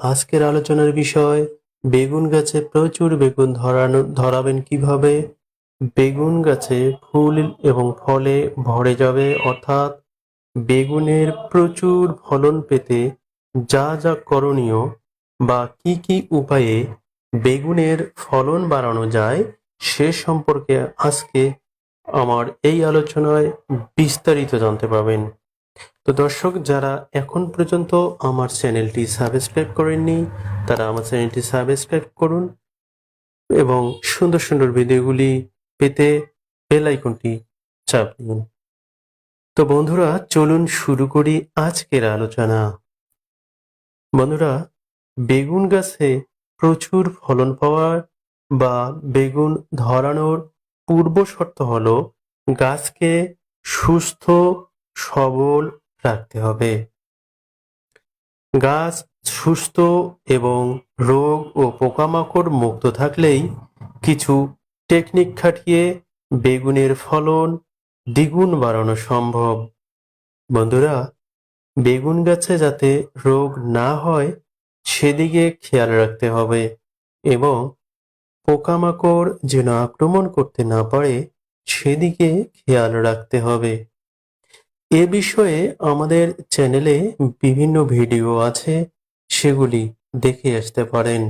আজকের আলোচনার বিষয় বেগুন গাছে প্রচুর বেগুন ধরাবেন কিভাবে। বেগুন গাছে ফুল এবং ফলে ভরে যাবে, অর্থাৎ বেগুনের প্রচুর ফলন পেতে যা যা করণীয় বা কি কি উপায়ে বেগুনের ফলন বাড়ানো যায় সে সম্পর্কে আজকে আমার এই আলোচনায় বিস্তারিত জানতে পাবেন। তো দর্শক, যারা এখন পর্যন্ত আমার চ্যানেলটি সাবস্ক্রাইব করেননি তারা আমার চ্যানেলটি সাবস্ক্রাইব করুন এবং সুন্দর সুন্দর ভিডিওগুলি পেতে বেল আইকনটি চাপ দিন। তো বন্ধুরা, চলুন শুরু করি আজকের আলোচনা। বন্ধুরা, বেগুন গাছে প্রচুর ফলন পাওয়ার বা বেগুন ধরানোর পূর্ব শর্ত হলো গাছকে সুস্থ সবল রাখতে হবে। গাছ সুস্থ এবং রোগ ও পোকামাকড় মুক্ত থাকলেই কিছু টেকনিক খাটিয়ে বেগুনের ফলন দ্বিগুণ বাড়ানো সম্ভব। বন্ধুরা, বেগুন গাছে যাতে রোগ না হয় সেদিকে খেয়াল রাখতে হবে এবং পোকামাকড় যেন আক্রমণ করতে না পারে সেদিকে খেয়াল রাখতে হবে। এ বিষয়ে আমাদের চ্যানেলে বিভিন্ন ভিডিও আছে, সেগুলি দেখে আসতে পারেন।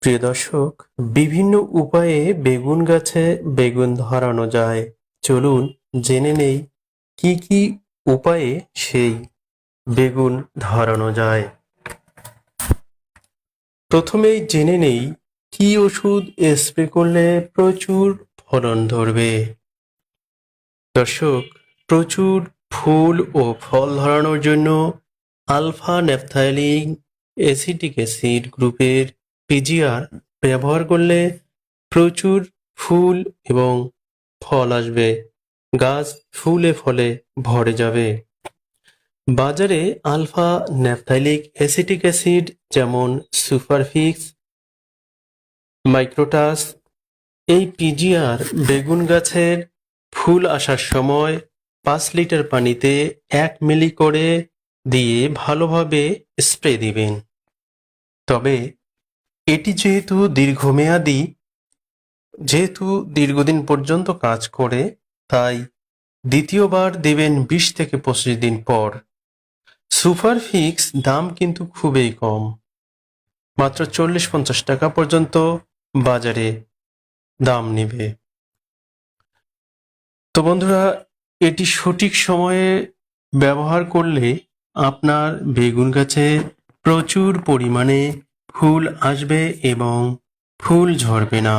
প্রিয় দর্শক, বিভিন্ন উপায়ে বেগুন গাছে বেগুন ধরানো যায়। চলুন জেনে নেই কি কি উপায়ে সেই বেগুন ধরানো যায়। প্রথমেই জেনে নেই কি ওষুধ স্প্রে করলে প্রচুর ফলন ধরবে। দর্শক, প্রচুর ফুল ও ফল ধরানোর জন্য আলফা ন্যাপথালিন অ্যাসিটিক অ্যাসিড গ্রুপের পিজিআর ব্যবহার করলে প্রচুর ফুল এবং ফল আসবে, গাছ ফুলে ফলে ভরে যাবে। বাজারে আলফা ন্যাপথালিক অ্যাসিটিক অ্যাসিড যেমন সুপারফিক্স, মাইক্রোটাস, এই পিজিআর বেগুন গাছের ফুল আসার সময় 5 লিটার পানিতে 1 মিলি করে দিয়ে ভালোভাবে স্প্রে দিবেন। তবে এটি যেহেতু দীর্ঘদিন পর্যন্ত কাজ করে, তাই দ্বিতীয়বার দেবেন 20 থেকে 25 দিন পর। সুপারফিক্স দাম কিন্তু খুবই কম, মাত্র 40-50 টাকা পর্যন্ত বাজারে দাম নেবে। তো বন্ধুরা, এটি সঠিক সময়ে ব্যবহার করলে আপনার বেগুন গাছে প্রচুর পরিমাণে ফুল আসবে এবং ফুল ঝরবে না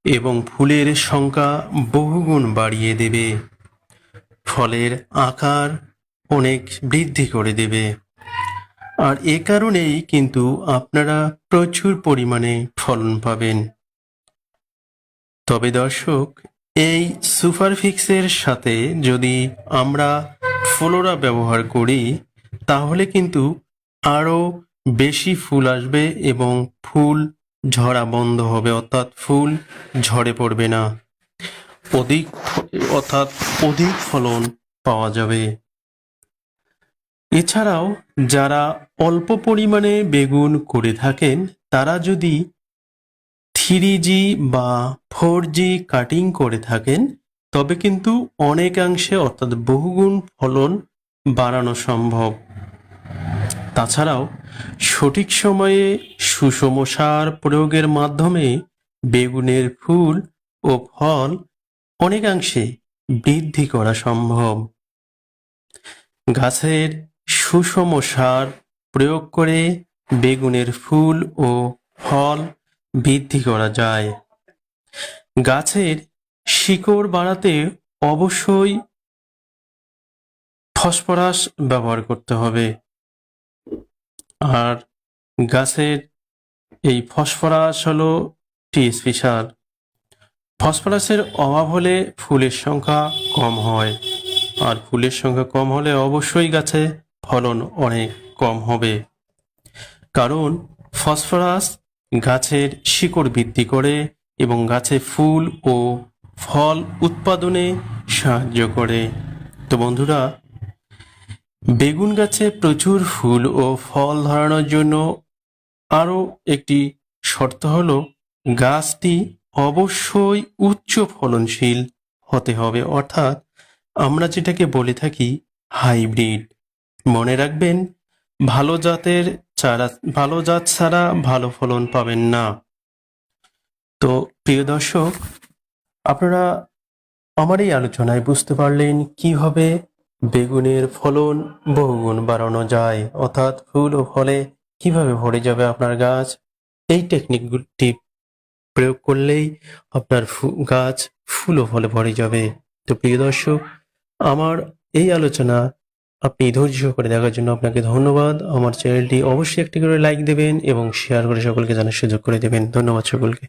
এবং ফুলের সংখ্যা বহুগুণ বাড়িয়ে দেবে, ফলের আকার অনেক বৃদ্ধি করে দেবে। আর এ কারণেই কিন্তু আপনারা প্রচুর পরিমাণে ফলন পাবেন। তবে দর্শক, এই সুপারফিক্সের সাথে যদি আমরা ফ্লোরা ব্যবহার করি তাহলে কিন্তু আরও বেশি ফুল আসবে এবং ফুল ঝরা বন্ধ হবে, অর্থাৎ ফুল ঝরে পড়বে না, অধিক ফলন পাওয়া যাবে। এছাড়াও যারা অল্প পরিমাণে বেগুন করে থাকেন তারা যদি 3G বা 4G কাটিং করে থাকেন তবে কিন্তু অনেকাংশে অর্থাৎ বহুগুণ ফলন বাড়ানো সম্ভব। তাছাড়াও সঠিক সময়ে সুষম সার প্রয়োগের মাধ্যমে বেগুনের ফুল ও ফল অনেকাংশে বৃদ্ধি করা সম্ভব। গাছের সুষম সার প্রয়োগ করে বেগুনের ফুল ও ফল বৃদ্ধি করা যায়। গাছের শিকড় বাড়াতে অবশ্যই ফসফরাস ব্যবহার করতে হবে। আর গাছের এই ফসফরাস হলো টিএসপি সার। ফসফরাসের অভাব হলে ফুলের সংখ্যা কম হয়, আর ফুলের সংখ্যা কম হলে অবশ্যই গাছে ফলন অনেক কম হবে, কারণ ফসফরাস গাছের শিকড় বৃদ্ধি করে এবং গাছে ফুল ও ফল উৎপাদনে সাহায্য করে। তো বন্ধুরা, বেগুন গাছে প্রচুর ফুল ও ফল ধরানোর জন্য আরও একটি শর্ত হলো গাছটি অবশ্যই উচ্চ ফলনশীল হতে হবে, অর্থাৎ আমরা যেটাকে বলে থাকি হাইব্রিড। মনে রাখবেন, ভালো জাতের ভালো জাত ছাড়া ভালো ফলন পাবেন না। তো প্রিয় দর্শক, আপনারা আমার এই আলোচনায় বুঝতে পারলেন কিভাবে বেগুনের ফলন বহুগুণ বাড়ানো যায়, অর্থাৎ ফুল ও ফলে কিভাবে ভরে যাবে আপনার গাছ। এই টেকনিকটি প্রয়োগ করলেই আপনার গাছ ফুল ও ফলে ভরে যাবে। তো প্রিয় দর্শক, আমার এই আলোচনা আপনি ধৈর্য করে দেখার জন্য আপনাকে ধন্যবাদ। আমার চ্যানেলটি অবশ্যই একটি করে লাইক দেবেন এবং শেয়ার করে সকলকে জানার সুযোগ করে দেবেন। ধন্যবাদ সকলকে।